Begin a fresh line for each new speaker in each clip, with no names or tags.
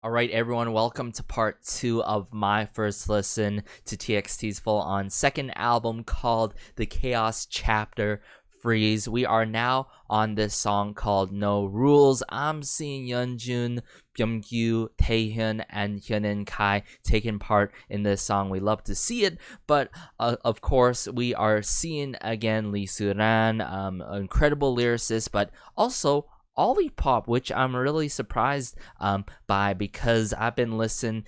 All right, everyone, welcome to part 2 of my first listen to TXT's full-on second album called The Chaos Chapter Freeze. We are now on this song called No Rules. I'm seeing Yeonjun, Byungyu, Taehyun, and Hyunin Kai taking part in this song. We love to see it, but of course, we are seeing again Lee Soo-ran, an incredible lyricist, but also Olipop, which I'm really surprised by because I've been listening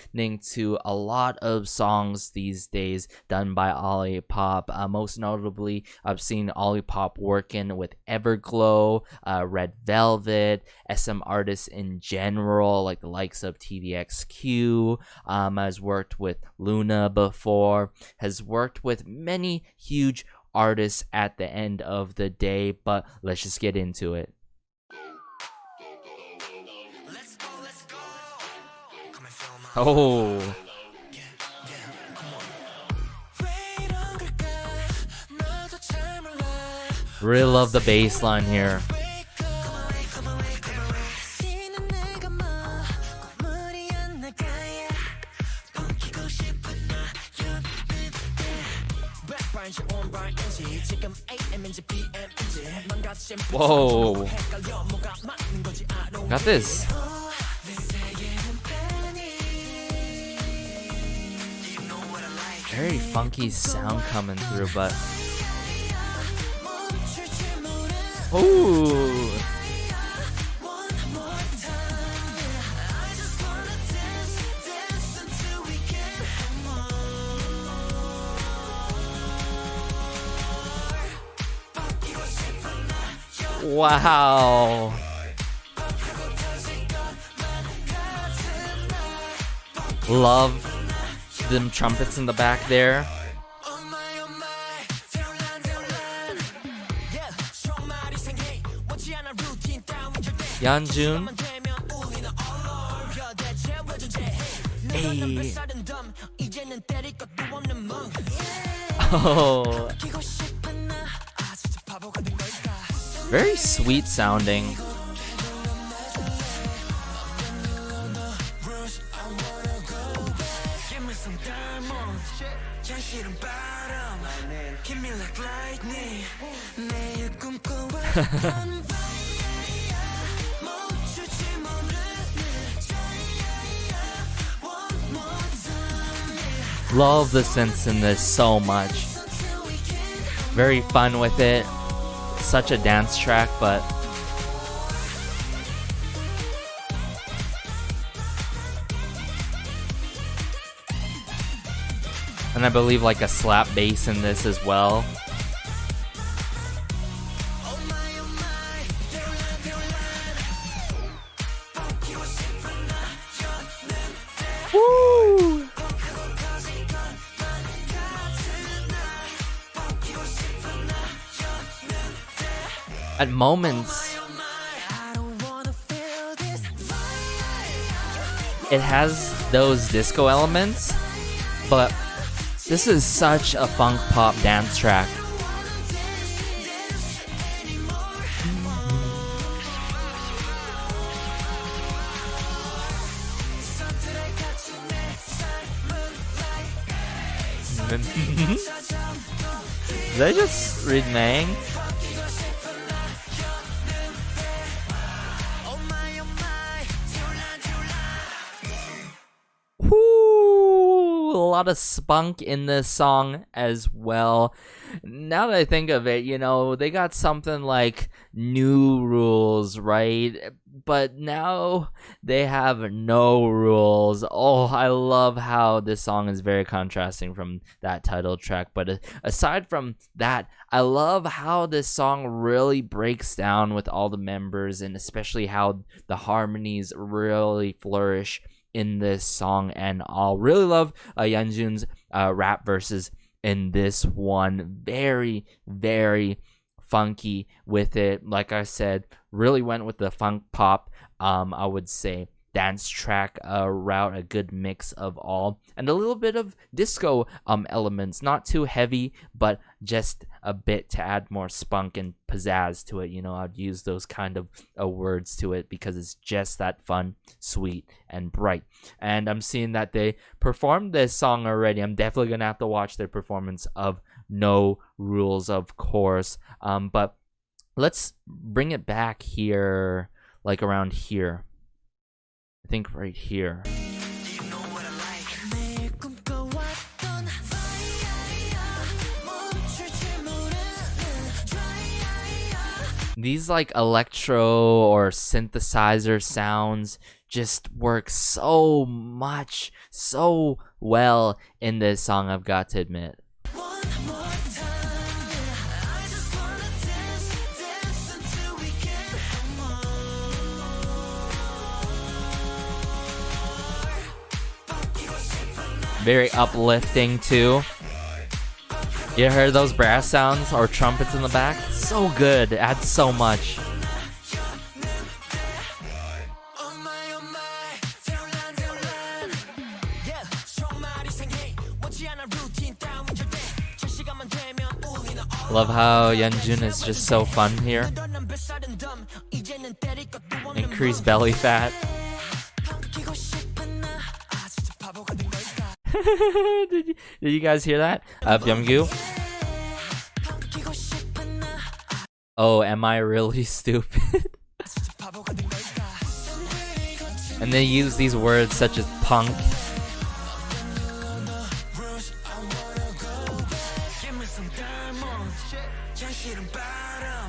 to a lot of songs these days done by Olipop. Most notably, I've seen Olipop working with Everglow, Red Velvet, SM artists in general, like the likes of TVXQ, has worked with Luna before, has worked with many huge artists at the end of the day, but let's just get into it. Oh, really love the bass line here. Whoa, got this. Very funky sound coming through, but ooh, wow. Love them trumpets in the back there. Yeonjun. Hey. Oh. Very sweet sounding. Love the synths in this so much. Very fun with it. Such a dance track, but and I believe like a slap bass in this as well. Woo! At moments, it has those disco elements, but this is such a funk pop dance track. Did I just read Mang? A lot of spunk in this song as well. Now that I think of it, they got something like New Rules, right? But now they have No Rules. Oh, I love how this song is very contrasting from that title track. But aside from that, I love how this song really breaks down with all the members, and especially how the harmonies really flourish in this song. And I'll really love Yeonjun's rap verses in this one. Very, very funky with it. Like I said, really went with the funk pop, I would say, dance track route, a good mix of all, and a little bit of disco elements, not too heavy, but just a bit to add more spunk and pizzazz to it. I'd use those kind of words to it because it's just that fun, sweet, and bright. And I'm seeing that they performed this song already. I'm definitely gonna have to watch their performance of No Rules, of course. But let's bring it back here, like around here. I think right here. These like electro or synthesizer sounds just work so much, so well in this song, I've got to admit. Very uplifting too. You heard those brass sounds or trumpets in the back? So good, it adds so much. Love how Yeonjun is just so fun here. Increased belly fat. Did you guys hear that? Byunggu? Oh, am I really stupid? And they use these words such as punk.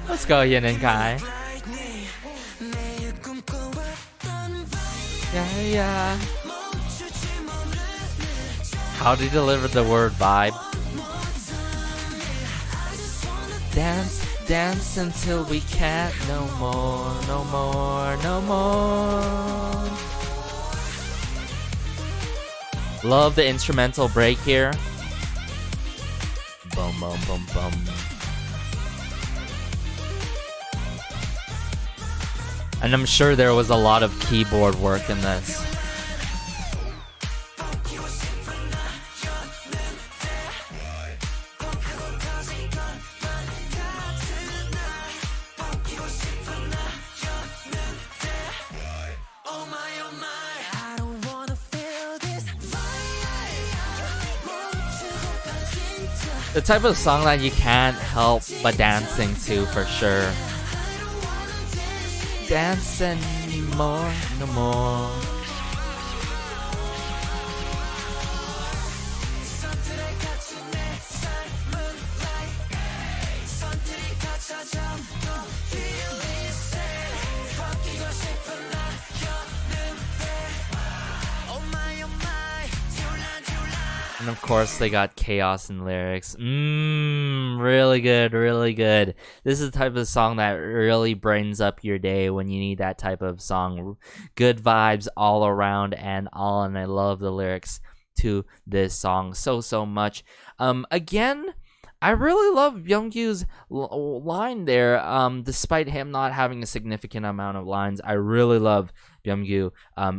Let's go, Yin and Kai. Yeah. How do you deliver the word vibe? Dance, dance until we can't no more, no more, no more. Love the instrumental break here. Boom, boom, boom, boom. And I'm sure there was a lot of keyboard work in this. The type of song that you can't help but dancing to, for sure. Dance anymore, no more. And of course they got chaos in lyrics. Really good, really good. This is the type of song that really brightens up your day when you need that type of song. Good vibes all around and all, and I love the lyrics to this song so much. Again, I really love Byunggu's line there. Despite him not having a significant amount of lines, I really love Byunggu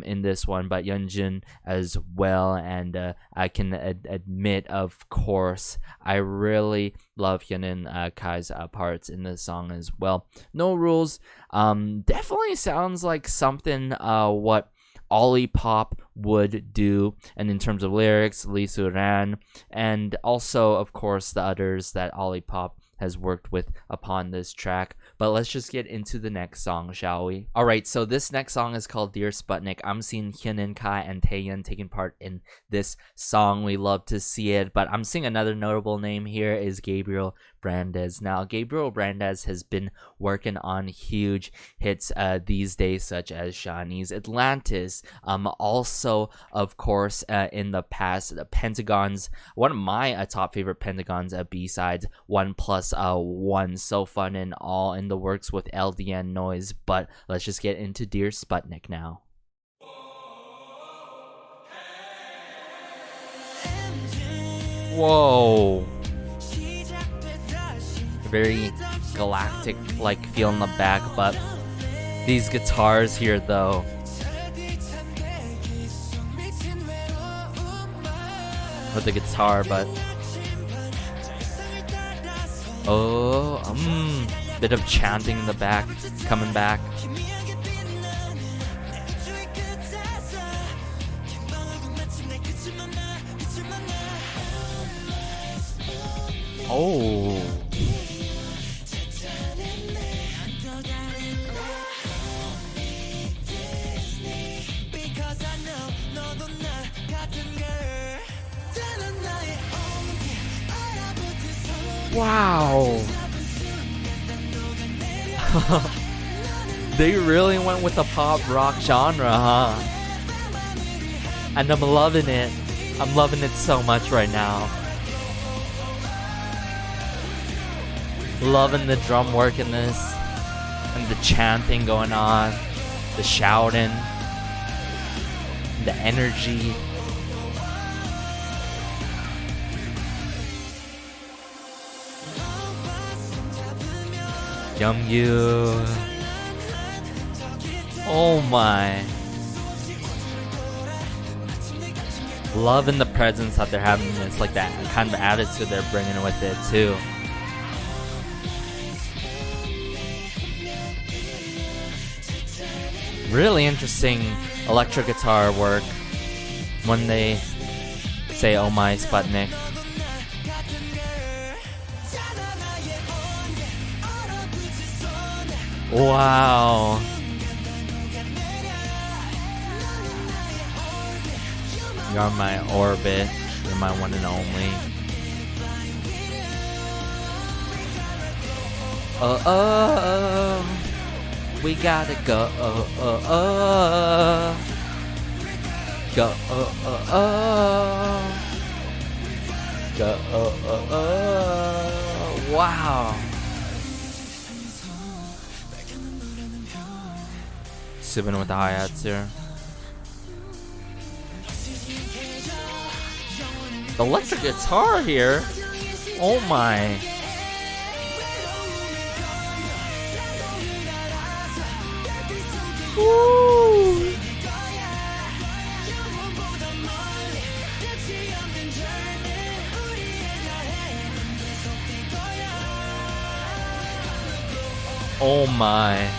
in this one, but Yeonjun as well. And I can admit, of course, I really love Hyun Kai's parts in this song as well. No Rules definitely sounds like something what Olipop would do, and in terms of lyrics, Lee Soo-ran, and also of course the others that Olipop has worked with upon this track. But let's just get into the next song, shall we? Alright, so this next song is called Dear Sputnik. I'm seeing Hyun Kai and Taeyeon taking part in this song. We love to see it, but I'm seeing another notable name here is Gabriel Brandes. Now, Gabriel Brandes has been working on huge hits these days, such as Shawnee's Atlantis. Also, of course, in the past, the Pentagon's, one of my top favorite Pentagon's B-sides, 1+1. So fun and all in the works with LDN Noise. But let's just get into Dear Sputnik now. Whoa. Very galactic like feel in the back, but these guitars here though, with the guitar, but bit of chanting in the back, coming back. Oh. Wow. They really went with the pop rock genre, huh? And I'm loving it. I'm loving it so much right now. Loving the drum work in this. And the chanting going on. The shouting. The energy. Youngyu. Oh my. Loving the presence that they're having. It's like that kind of attitude they're bringing with it too. Really interesting electric guitar work when they say "Oh my Sputnik." Wow. You're my orbit. You're my one and only. We gotta go. Go. Go. Wow. Sipping with the hi-hats here. The electric guitar here. Oh my. Woo. Oh my.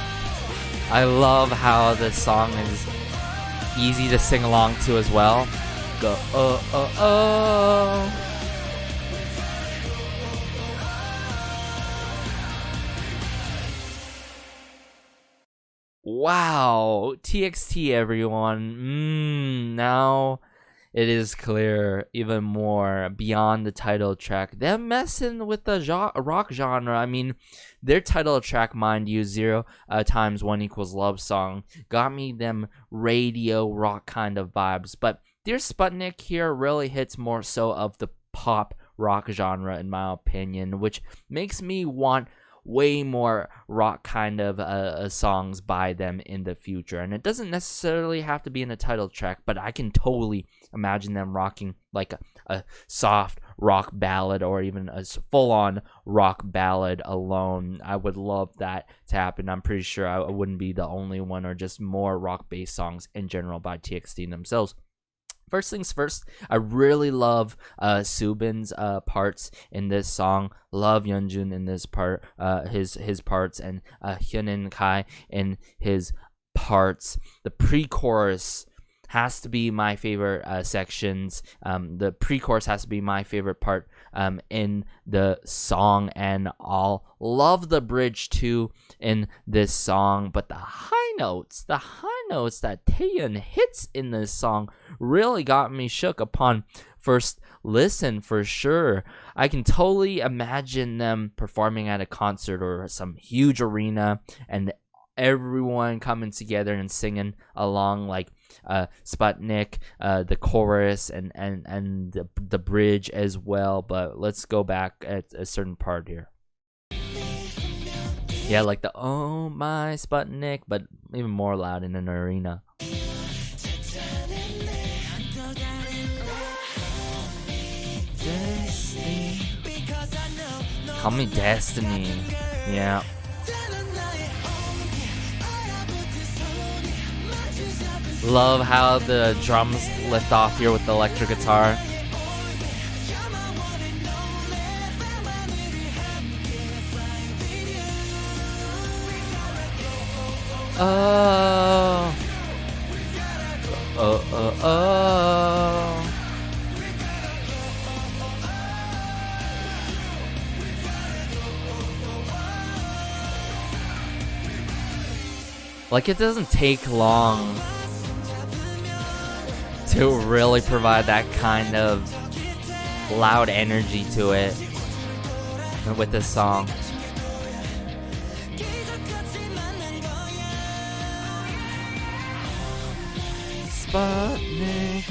I love how this song is easy to sing along to as well. Go, Wow, TXT everyone. Now it is clear even more beyond the title track. They're messing with the rock genre. I mean, their title track, mind you, 0 times 1 equals love song, got me them radio rock kind of vibes. But Dear Sputnik here really hits more so of the pop rock genre in my opinion, which makes me want way more rock kind of songs by them in the future. And it doesn't necessarily have to be in a title track, but I can totally imagine them rocking like a soft rock ballad or even a full-on rock ballad alone. I would love that to happen. I'm pretty sure I wouldn't be the only one, or just more rock-based songs in general by TXT themselves. First things first, I really love Subin's parts in this song. Love Yeonjun in this part, his parts, and Hyunin Kai in his parts. The pre-chorus has to be my favorite sections. The pre-chorus has to be my favorite part in the song, and I'll love the bridge too in this song. But the high notes that Taeyeon hits in this song really got me shook upon first listen for sure. I can totally imagine them performing at a concert or some huge arena and everyone coming together and singing along, like Sputnik, the chorus and the bridge as well. But let's go back at a certain part here. Yeah, like the "Oh my Sputnik," but even more loud in an arena. Destiny. Call me Destiny. Yeah. Love how the drums lift off here with the electric guitar. oh, oh, oh, oh. Like, it doesn't take long to really provide that kind of loud energy to it with this song. Sputnik.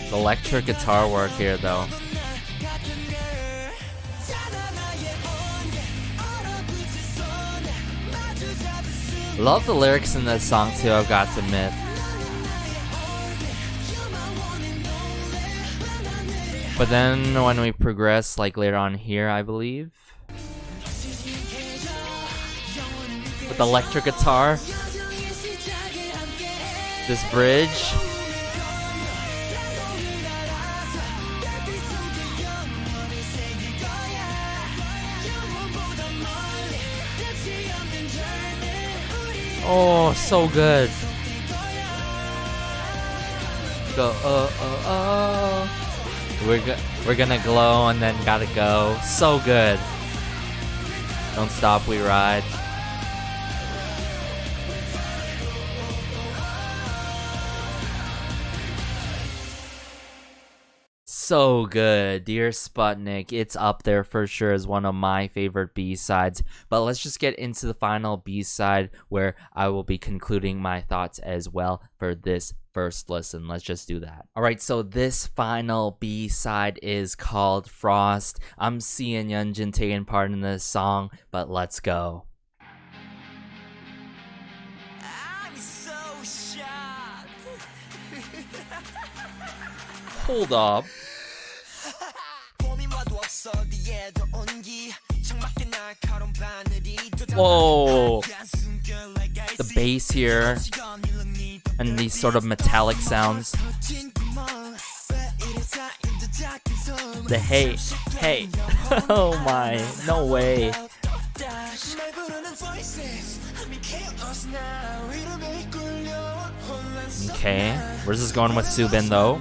The electric guitar work here, though. Love the lyrics in this song too, I've got to admit. But then when we progress, like later on here, I believe, with the electric guitar, this bridge. Oh, so good. Go, We're gonna glow and then gotta go. So good. Don't stop, we ride. So good. Dear Sputnik, it's up there for sure as one of my favorite B-sides. But let's just get into the final B-side where I will be concluding my thoughts as well for this first listen. Let's just do that. Alright, so this final B-side is called Frost. I'm seeing Yeonjun taking part in this song, but let's go.
I'm so shocked.
Hold up. Whoa, the bass here and these sort of metallic sounds. The hey, oh my, no way. Okay, where's this going with Subin though?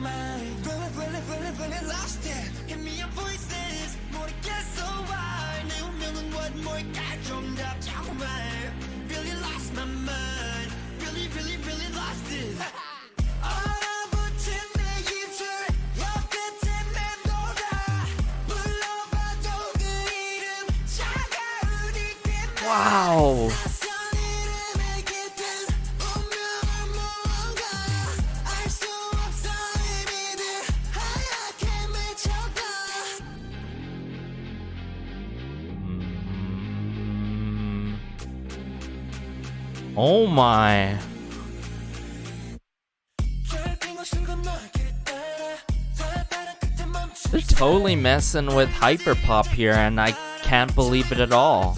Wow. Oh my. They're totally messing with hyperpop here, and I can't believe it at all.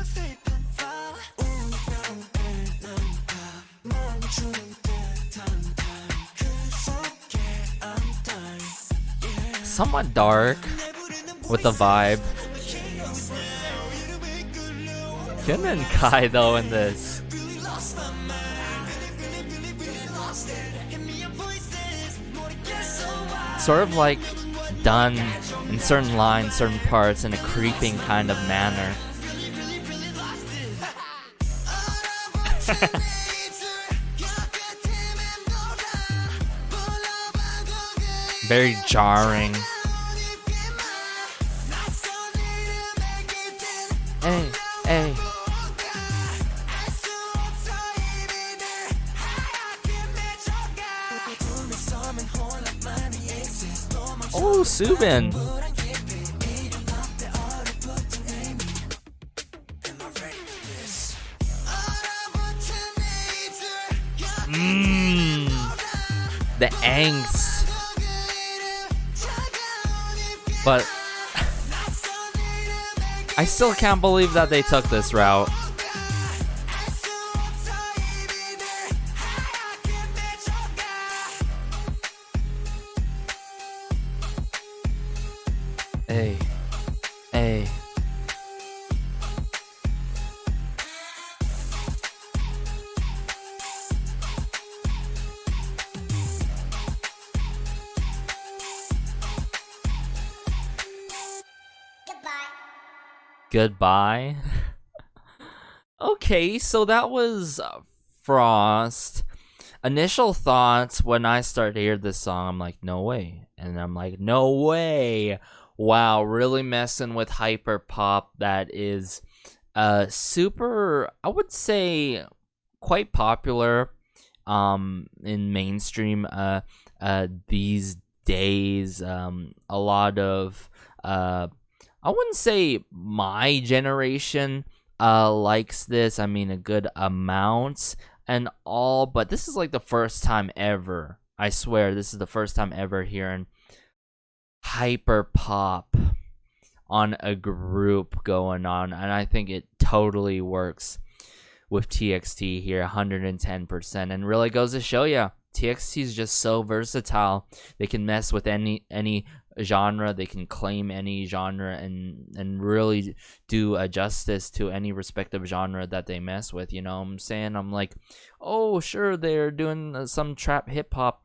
Somewhat dark with the vibe. Kim and Kai though in this. Sort of like done in certain lines, certain parts in a creeping kind of manner. Very jarring. Hey, hey. Oh, Subin. The angst. But I still can't believe that they took this route. Hey, Goodbye. Okay, so that was Frost. Initial thoughts when I started to hear this song, I'm like, no way. And I'm like, no way. Wow, really messing with hyper pop that is super, I would say, quite popular in mainstream these days. A lot of I wouldn't say my generation likes this. I mean, a good amount and all, but this is like the first time ever. I swear, this is the first time ever hearing hyper pop on a group going on, and I think it totally works with TXT here, 110%, and really goes to show you, TXT is just so versatile. They can mess with any genre, they can claim any genre, and really do justice to any respective genre that they mess with. You know what I'm saying? I'm like, oh sure, they're doing some trap hip hop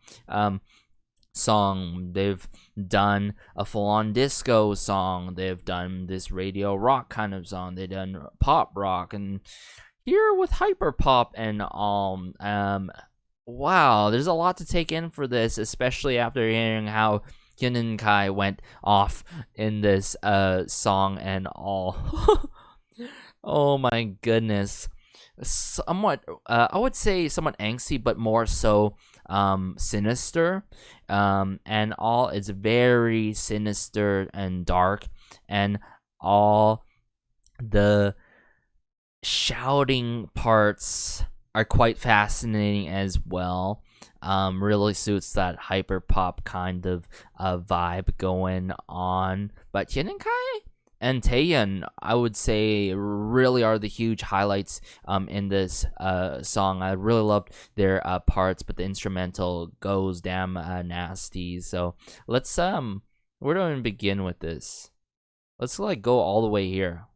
song, they've done a full-on disco song, they've done this radio rock kind of song, they've done pop rock, and here with hyper pop and wow, there's a lot to take in for this, especially after hearing how Hyun Kai went off in this song and all. Oh my goodness. Somewhat I would say somewhat angsty, but more so sinister, and all. It's very sinister and dark, and all the shouting parts are quite fascinating as well. Really suits that hyper pop kind of vibe going on. But Hyun Kai and Taeyeon, I would say, really are the huge highlights in this song. I really loved their parts, but the instrumental goes damn nasty. So let's where do I begin with this? Let's like go all the way here.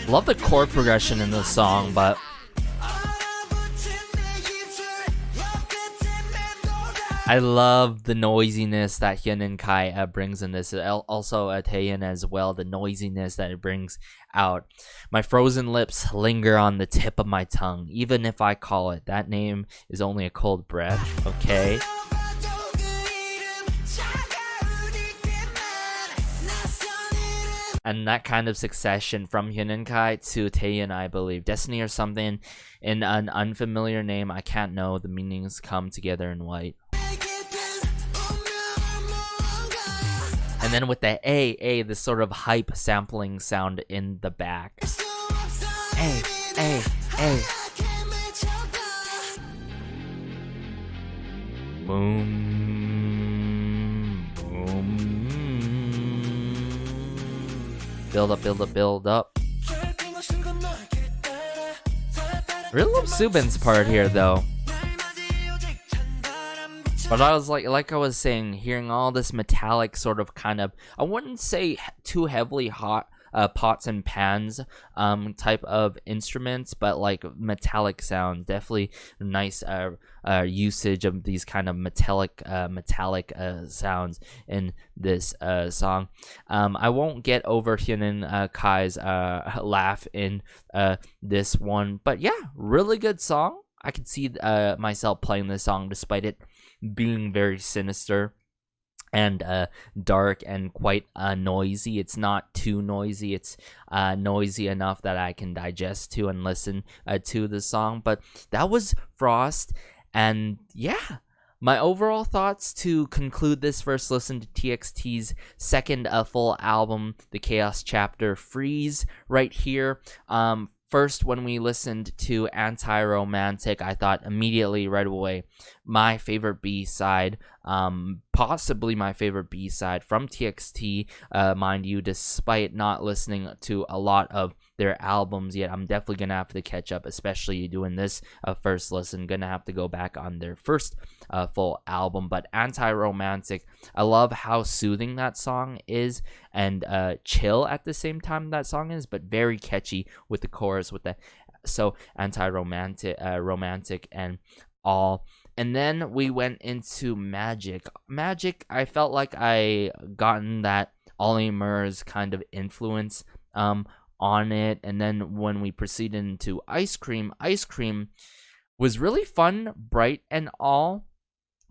Love the chord progression in this song, but I love the noisiness that Hyun Kai brings in this. Also, Taeyeon as well, the noisiness that it brings out. My frozen lips linger on the tip of my tongue, even if I call it. That name is only a cold breath, okay? And that kind of succession from Hyun Kai to Taeyeon, I believe. Destiny or something in an unfamiliar name I can't know. The meanings come together in white. And then with the A, this sort of hype sampling sound in the back. A. Boom. Build up. Really love Subin's part here though. But I was like I was saying, hearing all this metallic sort of kind of, I wouldn't say too heavily hot pots and pans type of instruments, but like metallic sounds. Definitely nice usage of these kind of metallic sounds in this song. I won't get over Hyun Kai's laugh in this one, but yeah, really good song. I could see myself playing this song despite it being very sinister and dark and quite noisy. It's not too noisy. It's noisy enough that I can digest to and listen to the song. But that was Frost, and yeah, my overall thoughts to conclude this first listen to TXT's second full album, The Chaos Chapter Freeze, right here. First, when we listened to Anti-Romantic, I thought immediately right away, my favorite B-side, possibly my favorite B-side from TXT, mind you, despite not listening to a lot of their albums yet. I'm definitely going to have to catch up, especially doing this first listen. Going to have to go back on their first full album. But Anti-Romantic, I love how soothing that song is and chill at the same time that song is, but very catchy with the chorus, with the so anti-romantic romantic and all. And then we went into Magic. Magic, I felt like I gotten that Ollie Murs kind of influence on it. And then when we proceeded into Ice Cream was really fun, bright and all.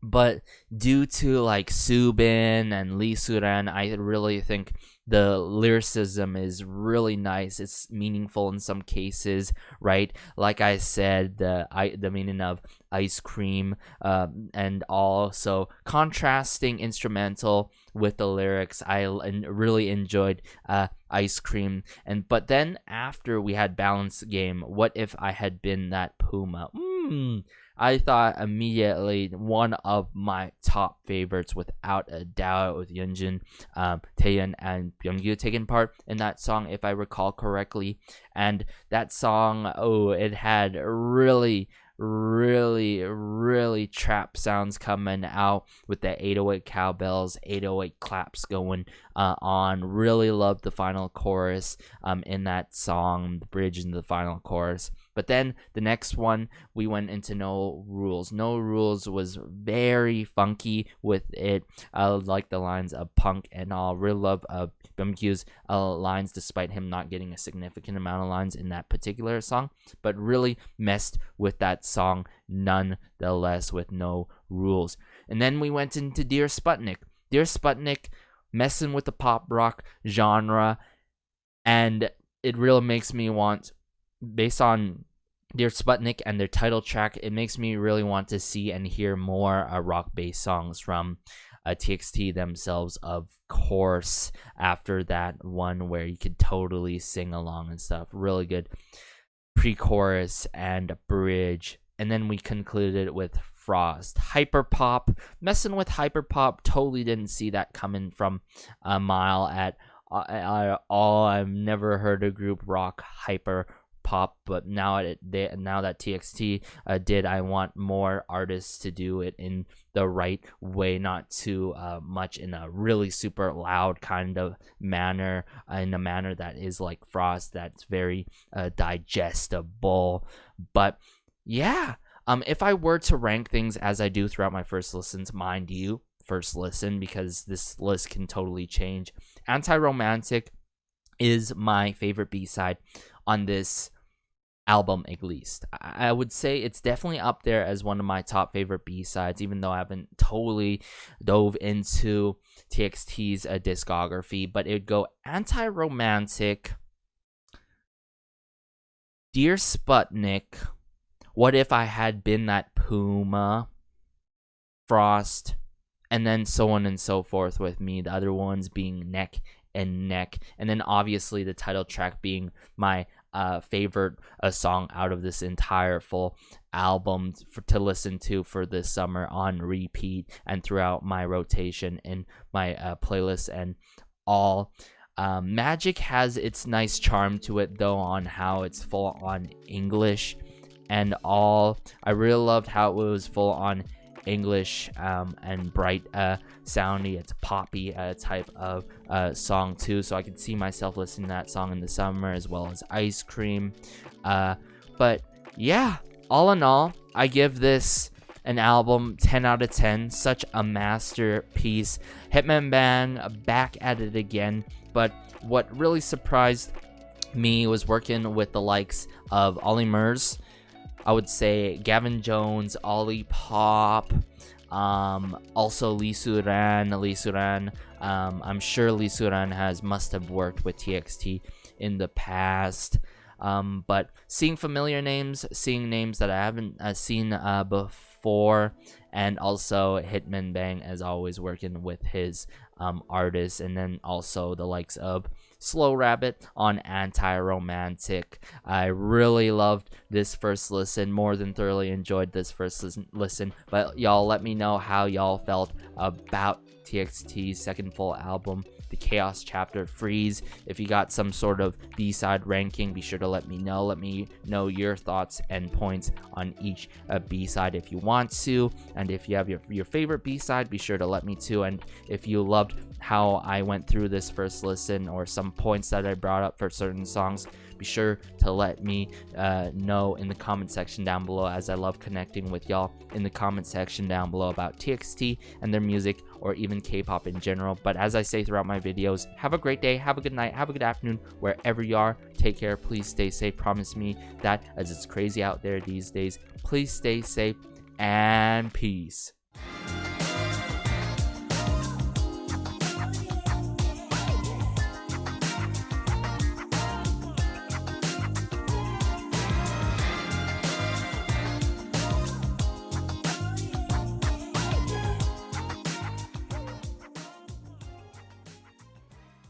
But due to like Subin and Lee Suran, I really think the lyricism is really nice. It's meaningful in some cases, right? Like I said, the meaning of ice cream and all. So contrasting instrumental with the lyrics, I really enjoyed Ice Cream. But then after we had Balance Game, What If I Had Been That Puma? I thought immediately one of my top favorites without a doubt, with Yeonjun, Taeyeon, and Byungyu taking part in that song, if I recall correctly. And that song, it had really trap sounds coming out with the 808 cowbells, 808 claps going on. Really loved the final chorus in that song, the bridge into the final chorus. But then the next one, we went into No Rules. No Rules was very funky with it. I like the lines of punk and all. Really love Byungkyu's lines, despite him not getting a significant amount of lines in that particular song. But really messed with that song nonetheless with No Rules. And then we went into Dear Sputnik. Dear Sputnik, messing with the pop rock genre. And it really makes me want, based on Dear Sputnik and their title track, it makes me really want to see and hear more rock-based songs from TXT themselves, of course, after that one where you could totally sing along and stuff. Really good pre-chorus and bridge. And then we concluded with Frost. Hyperpop, messing with hyperpop, totally didn't see that coming from a mile at all. I've never heard a group rock hyper pop, but now that TXT did, I want more artists to do it in the right way, not too much in a really super loud kind of manner, in a manner that is like Frost, that's very digestible. But yeah, if I were to rank things as I do throughout my first listens, mind you, first listen, because this list can totally change, Anti-Romantic is my favorite B-side on this album, at least. I would say it's definitely up there as one of my top favorite B-sides, even though I haven't totally dove into TXT's discography. But it would go Anti-Romantic, Dear Sputnik, What If I Had Been That Puma, Frost, and then so on and so forth with me. The other ones being neck and neck. And then obviously the title track being my favorite song out of this entire full album to listen to for this summer on repeat and throughout my rotation in my playlist and all. Magic has its nice charm to it, though, on how it's full on English and all. I really loved how it was full on English and bright soundy. It's a poppy type of song too, so I could see myself listening to that song in the summer, as well as Ice Cream. But yeah, all in all, I give this an album 10 out of 10. Such a masterpiece. Hitman Bang back at it again. But what really surprised me was working with the likes of Ollie Murs. I would say Gavin Jones, Ollie Pop, also Lee Suran. I'm sure Lee Suran must have worked with TXT in the past. But seeing familiar names, seeing names that I haven't seen before, and also Hitman Bang, as always, working with his artists, and then also the likes of Slow Rabbit on Anti-Romantic. I really loved this first listen, more than thoroughly enjoyed this first listen. But y'all let me know how y'all felt about TXT's second full album, the Chaos Chapter Freeze. If you got some sort of B-side ranking, be sure to let me know. Let me know your thoughts and points on each B-side if you want to. And if you have your favorite B-side, be sure to let me too. And if you loved how I went through this first listen or some points that I brought up for certain songs, be sure to let me know in the comment section down below, as I love connecting with y'all in the comment section down below about TXT and their music, or even K-pop in general. But as I say throughout my videos, have a great day, have a good night, have a good afternoon, wherever you are. Take care, please stay safe. Promise me that, as it's crazy out there these days. Please stay safe and peace.